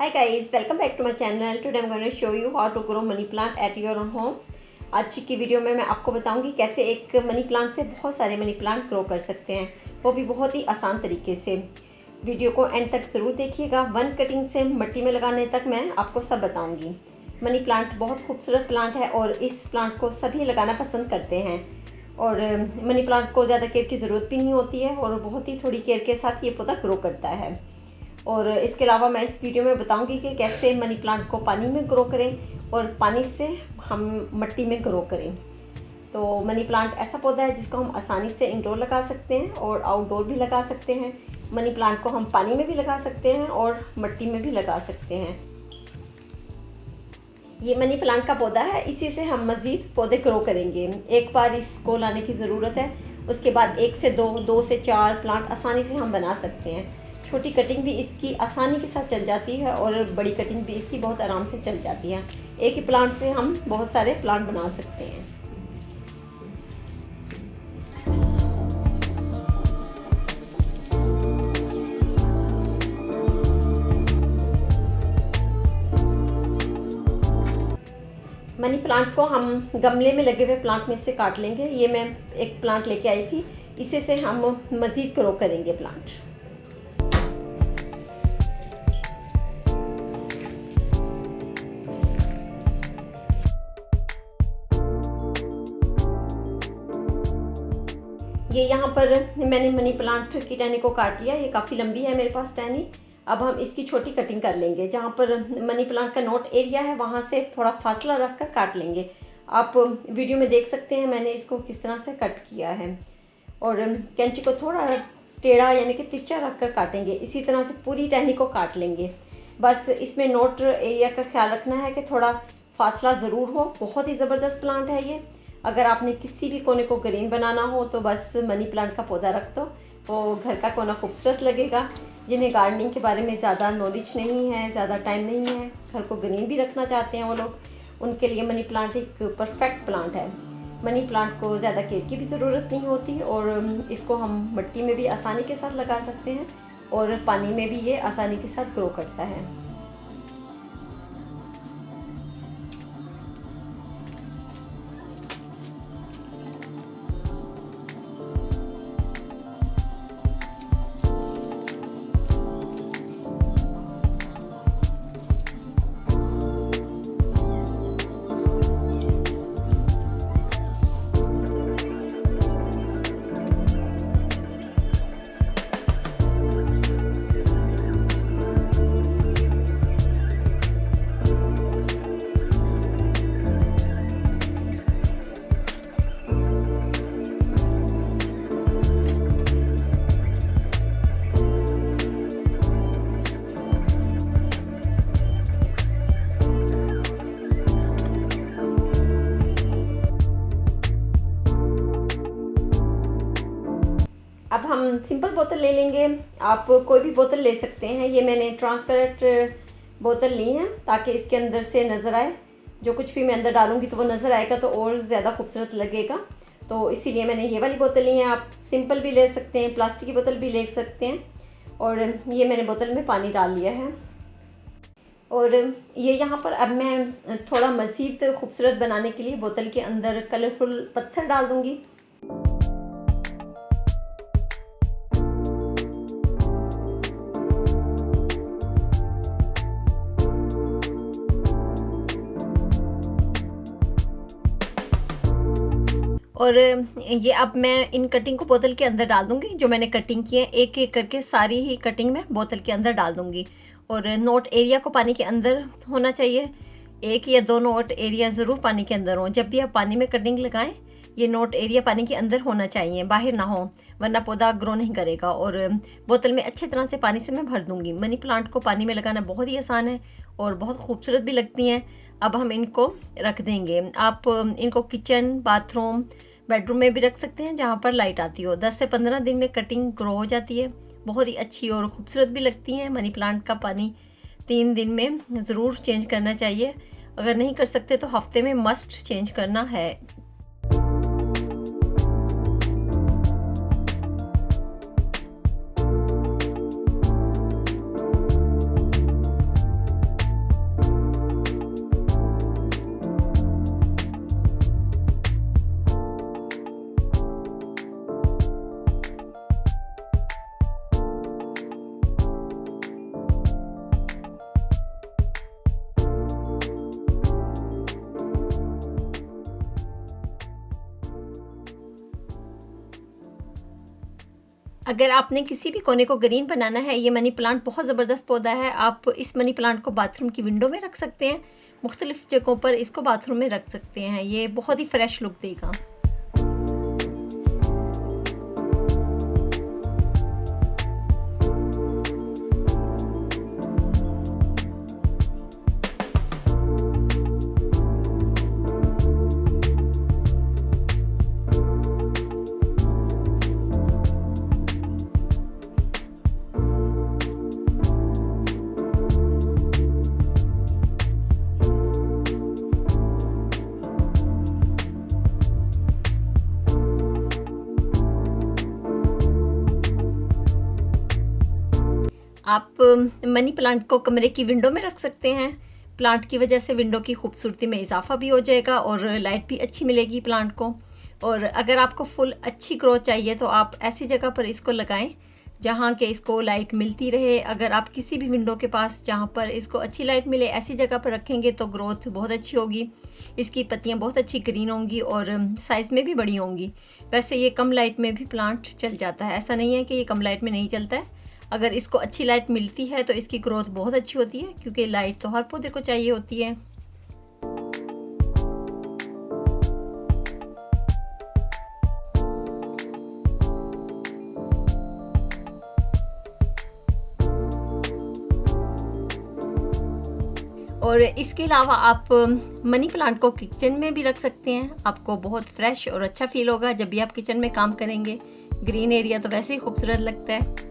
Hi guys, welcome back to my channel. Today I'm going to show you how to grow money plant at your own home. आज की video में मैं आपको बताऊंगी कैसे एक मनी प्लांट से बहुत सारे मनी प्लांट ग्रो कर सकते हैं, वो भी बहुत ही आसान तरीके से। वीडियो को एंड तक ज़रूर देखिएगा। वन कटिंग से मिट्टी में लगाने तक मैं आपको सब बताऊंगी। मनी प्लांट बहुत खूबसूरत प्लांट है और इस प्लांट को सभी लगाना पसंद करते हैं और मनी प्लांट को ज़्यादा केयर की ज़रूरत भी नहीं होती है और बहुत ही थोड़ी केयर के साथ ये पौधा ग्रो करता है। और इसके अलावा मैं इस वीडियो में बताऊंगी कि कैसे मनी प्लांट को पानी में ग्रो करें और पानी से हम मिट्टी में ग्रो करें। तो मनी प्लांट ऐसा पौधा है जिसको हम आसानी से इंडोर लगा सकते हैं और आउटडोर भी लगा सकते हैं। मनी प्लांट को हम पानी में भी लगा सकते हैं और मिट्टी में भी लगा सकते हैं। ये मनी प्लांट का पौधा है, इसी से हम मज़ीद पौधे ग्रो करेंगे। एक बार इसको लाने की ज़रूरत है, उसके बाद 1 से 2 से 4 प्लांट आसानी से हम बना सकते हैं। छोटी कटिंग भी इसकी आसानी के साथ चल जाती है और बड़ी कटिंग भी इसकी बहुत आराम से चल जाती है। एक ही प्लांट से हम बहुत सारे प्लांट बना सकते हैं। मनी प्लांट को हम गमले में लगे हुए प्लांट में से काट लेंगे। ये मैं एक प्लांट लेके आई थी, इसी से हम मज़ीद ग्रो करेंगे प्लांट। ये यहाँ पर मैंने मनी प्लांट की टहनी को काट लिया। ये काफ़ी लंबी है मेरे पास टहनी। अब हम इसकी छोटी कटिंग कर लेंगे। जहाँ पर मनी प्लांट का नोट एरिया है वहाँ से थोड़ा फासला रख कर काट लेंगे। आप वीडियो में देख सकते हैं मैंने इसको किस तरह से कट किया है। और कैंची को थोड़ा टेढ़ा यानी कि तिरछा रख कर काटेंगे। इसी तरह से पूरी टहनी को काट लेंगे। बस इसमें नोट एरिया का ख्याल रखना है कि थोड़ा फासला ज़रूर हो। बहुत ही ज़बरदस्त प्लांट है ये। अगर आपने किसी भी कोने को ग्रीन बनाना हो तो बस मनी प्लांट का पौधा रख दो, वो घर का कोना खूबसूरत लगेगा। जिन्हें गार्डनिंग के बारे में ज़्यादा नॉलेज नहीं है, ज़्यादा टाइम नहीं है, घर को ग्रीन भी रखना चाहते हैं वो लोग, उनके लिए मनी प्लांट एक परफेक्ट प्लांट है। मनी प्लांट को ज़्यादा केयर की भी ज़रूरत नहीं होती और इसको हम मिट्टी में भी आसानी के साथ लगा सकते हैं और पानी में भी ये आसानी के साथ ग्रो करता है। अब हम सिंपल बोतल ले लेंगे। आप कोई भी बोतल ले सकते हैं। ये मैंने ट्रांसपेरेंट बोतल ली है ताकि इसके अंदर से नज़र आए। जो कुछ भी मैं अंदर डालूंगी तो वो नज़र आएगा तो और ज़्यादा खूबसूरत लगेगा। तो इसीलिए मैंने ये वाली बोतल ली है। आप सिंपल भी ले सकते हैं, प्लास्टिक की बोतल भी ले सकते हैं। और ये मैंने बोतल में पानी डाल लिया है। और ये यहाँ पर अब मैं थोड़ा मज़ीद खूबसूरत बनाने के लिए बोतल के अंदर कलरफुल पत्थर डाल दूँगी। और ये अब मैं इन कटिंग को बोतल के अंदर डाल दूँगी। जो मैंने कटिंग की है एक एक करके सारी ही कटिंग में बोतल के अंदर डाल दूँगी। और नोट एरिया को पानी के अंदर होना चाहिए। 1 या 2 नोट एरिया ज़रूर पानी के अंदर हो। जब भी आप पानी में कटिंग लगाएं ये नोट एरिया पानी के अंदर होना चाहिए, बाहर ना हो, वरना पौधा ग्रो नहीं करेगा। और बोतल में अच्छी तरह से पानी से मैं भर दूँगी। मनी प्लांट को पानी में लगाना बहुत ही आसान है और बहुत खूबसूरत भी लगती हैं। अब हम इनको रख देंगे। आप इनको किचन, बाथरूम, बेडरूम में भी रख सकते हैं जहाँ पर लाइट आती हो। 10 से 15 दिन में कटिंग ग्रो हो जाती है। बहुत ही अच्छी और खूबसूरत भी लगती हैं। मनी प्लांट का पानी 3 दिन में ज़रूर चेंज करना चाहिए। अगर नहीं कर सकते तो हफ्ते में मस्ट चेंज करना है। अगर आपने किसी भी कोने को ग्रीन बनाना है, ये मनी प्लांट बहुत ज़बरदस्त पौधा है। आप इस मनी प्लांट को बाथरूम की विंडो में रख सकते हैं, मुख्तलिफ जगहों पर इसको बाथरूम में रख सकते हैं। ये बहुत ही फ्रेश लुक देगा। आप मनी प्लांट को कमरे की विंडो में रख सकते हैं। प्लांट की वजह से विंडो की खूबसूरती में इजाफा भी हो जाएगा और लाइट भी अच्छी मिलेगी प्लांट को। और अगर आपको फुल अच्छी ग्रोथ चाहिए तो आप ऐसी जगह पर इसको लगाएं जहां के इसको लाइट मिलती रहे। अगर आप किसी भी विंडो के पास जहां पर इसको अच्छी लाइट मिले ऐसी जगह पर रखेंगे तो ग्रोथ बहुत अच्छी होगी। इसकी पत्तियां बहुत अच्छी ग्रीन होंगी और साइज़ में भी बड़ी होंगी। वैसे ये कम लाइट में भी प्लांट चल जाता है, ऐसा नहीं है कि ये कम लाइट में नहीं चलता है। अगर इसको अच्छी लाइट मिलती है तो इसकी ग्रोथ बहुत अच्छी होती है, क्योंकि लाइट तो हर पौधे को चाहिए होती है। और इसके अलावा आप मनी प्लांट को किचन में भी रख सकते हैं। आपको बहुत फ्रेश और अच्छा फील होगा जब भी आप किचन में काम करेंगे। ग्रीन एरिया तो वैसे ही खूबसूरत लगता है।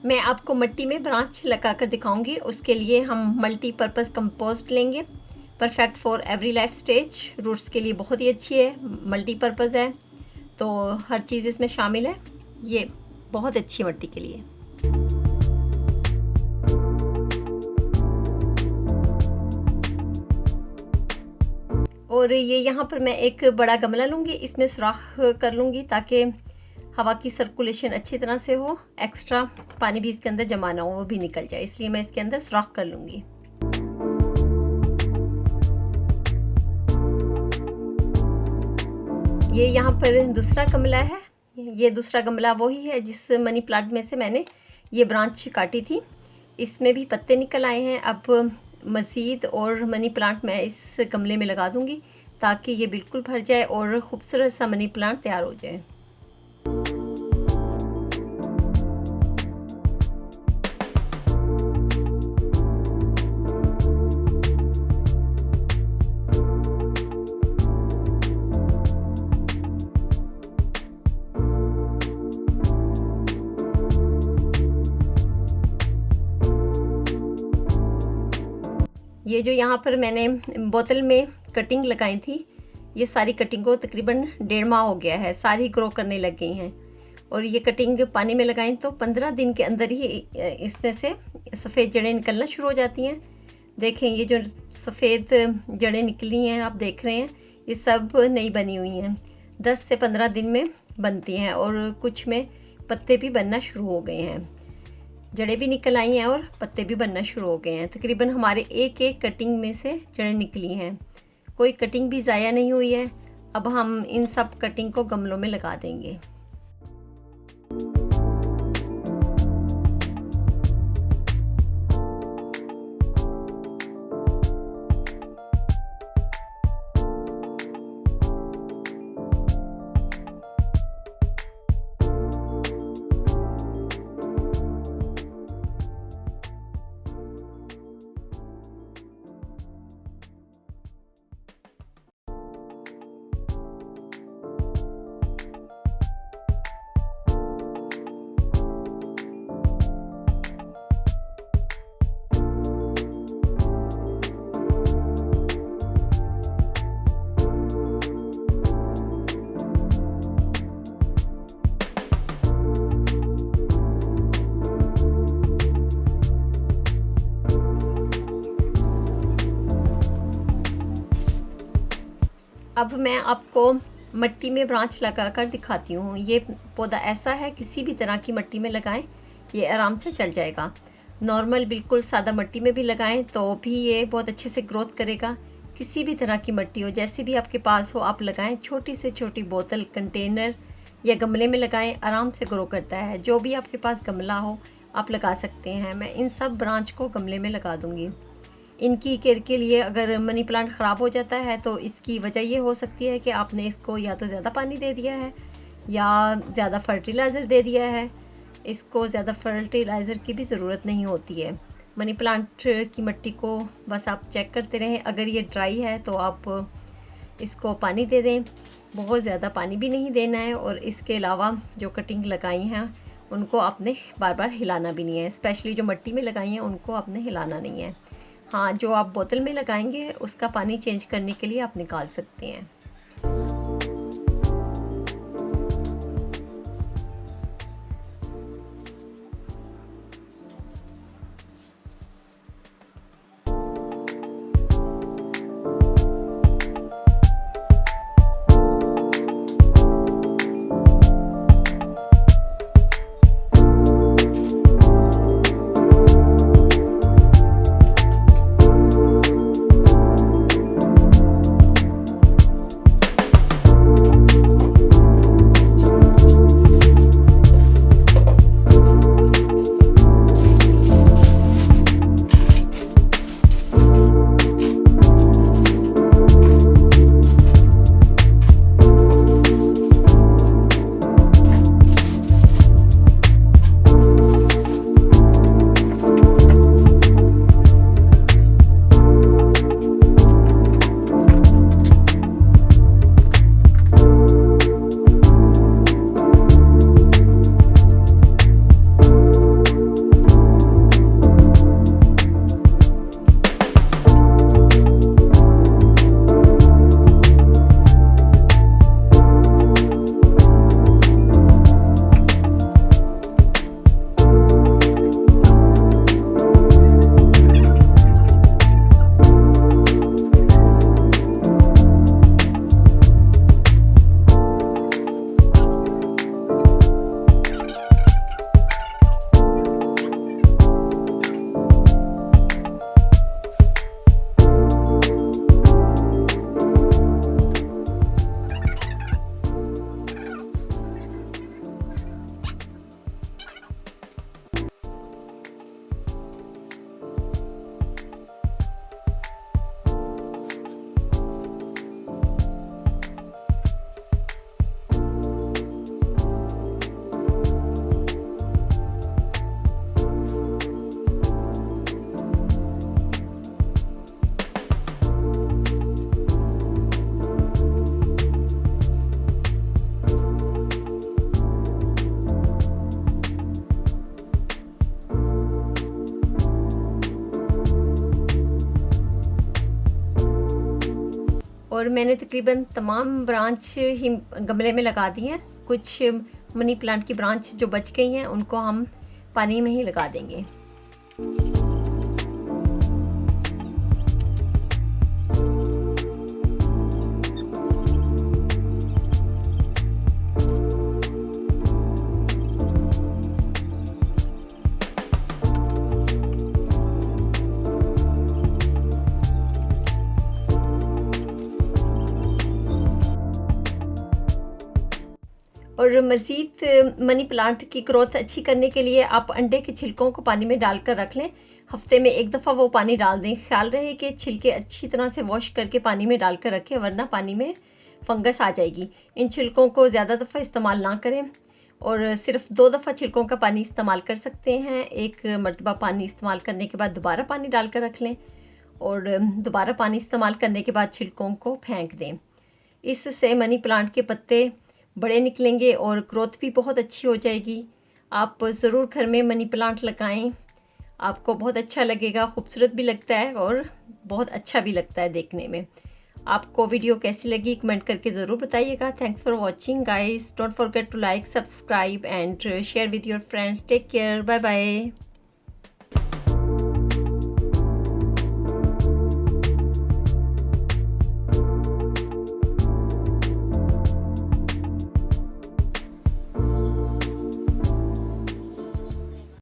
मैं आपको मिट्टी में ब्रांच लगाकर दिखाऊंगी। उसके लिए हम मल्टीपर्पज़ कंपोस्ट लेंगे, perfect for every life stage. Roots के लिए बहुत ही अच्छी है, मल्टीपर्पज़ है, तो हर चीज़ इसमें शामिल है। ये बहुत अच्छी मिट्टी के लिए। और ये यहाँ पर मैं एक बड़ा गमला लूँगी, इसमें सुराख कर लूँगी ताकि हवा की सर्कुलेशन अच्छी तरह से हो, एक्स्ट्रा पानी भी इसके अंदर जमा ना हो, वो भी निकल जाए, इसलिए मैं इसके अंदर सुराख कर लूँगी। ये यहाँ पर दूसरा गमला है। ये दूसरा गमला वही है जिस मनी प्लांट में से मैंने ये ब्रांच काटी थी। इसमें भी पत्ते निकल आए हैं। अब मज़ीद और मनी प्लांट मैं इस गमले में लगा दूँगी ताकि ये बिल्कुल भर जाए और ख़ूबसूरत सा मनी प्लांट तैयार हो जाए। ये जो यहाँ पर मैंने बोतल में कटिंग लगाई थी, ये सारी कटिंग को तकरीबन 1.5 माह हो गया है, सारी ग्रो करने लग गई हैं। और ये कटिंग पानी में लगाई तो 15 दिन के अंदर ही इसमें से सफ़ेद जड़ें निकलना शुरू हो जाती हैं। देखें ये जो सफ़ेद जड़ें निकली हैं आप देख रहे हैं, ये सब नई बनी हुई हैं। 10 से 15 दिन में बनती हैं और कुछ में पत्ते भी बनना शुरू हो गए हैं, जड़ें भी निकल आई हैं और पत्ते भी बनना शुरू हो गए हैं। तकरीबन हमारे एक एक कटिंग में से जड़ें निकली हैं, कोई कटिंग भी ज़ाया नहीं हुई है। अब हम इन सब कटिंग को गमलों में लगा देंगे। अब मैं आपको मिट्टी में ब्रांच लगाकर दिखाती हूँ। ये पौधा ऐसा है, किसी भी तरह की मिट्टी में लगाएं ये आराम से चल जाएगा। नॉर्मल बिल्कुल सादा मिट्टी में भी लगाएं तो भी ये बहुत अच्छे से ग्रोथ करेगा। किसी भी तरह की मिट्टी हो, जैसी भी आपके पास हो आप लगाएं। छोटी से छोटी बोतल, कंटेनर या गमले में लगाएं, आराम से ग्रो करता है। जो भी आपके पास गमला हो आप लगा सकते हैं। मैं इन सब ब्रांच को गमले में लगा दूंगी। इनकी केयर के लिए अगर मनी प्लांट ख़राब हो जाता है तो इसकी वजह ये हो सकती है कि आपने इसको या तो ज़्यादा पानी दे दिया है या ज़्यादा फर्टिलाइज़र दे दिया है। इसको ज़्यादा फर्टिलाइज़र की भी ज़रूरत नहीं होती है। मनी प्लांट की मिट्टी को बस आप चेक करते रहें। अगर ये ड्राई है तो आप इसको पानी दे दें, बहुत ज़्यादा पानी भी नहीं देना है। और इसके अलावा जो कटिंग लगाई हैं उनको आपने बार बार हिलाना भी नहीं है। स्पेशली जो मिट्टी में लगाई हैं उनको आपने हिलाना नहीं है। हाँ, जो आप बोतल में लगाएंगे उसका पानी चेंज करने के लिए आप निकाल सकते हैं। और मैंने तकरीबन तमाम ब्रांच ही गमले में लगा दी हैं। कुछ मनी प्लांट की ब्रांच जो बच गई हैं उनको हम पानी में ही लगा देंगे। और मज़ीद मनी प्लांट की ग्रोथ अच्छी करने के लिए आप अंडे के छिलकों को पानी में डालकर रख लें। हफ्ते में एक दफ़ा वो पानी डाल दें। ख्याल रहे कि छिलके अच्छी तरह से वॉश करके पानी में डालकर रखें, वरना पानी में फंगस आ जाएगी। इन छिलकों को ज़्यादा दफ़ा इस्तेमाल ना करें और सिर्फ 2 दफ़ा छिलकों का पानी इस्तेमाल कर सकते हैं। एक मरतबा पानी इस्तेमाल करने के बाद दोबारा पानी डालकर रख लें और दोबारा पानी इस्तेमाल करने के बाद छिलकों को फेंक दें। इससे मनी प्लांट के पत्ते बड़े निकलेंगे और ग्रोथ भी बहुत अच्छी हो जाएगी। आप ज़रूर घर में मनी प्लांट लगाएं, आपको बहुत अच्छा लगेगा, खूबसूरत भी लगता है और बहुत अच्छा भी लगता है देखने में। आपको वीडियो कैसी लगी कमेंट करके ज़रूर बताइएगा। Thanks for watching guys. Don't forget to like, subscribe and share with your friends. Take care, bye bye.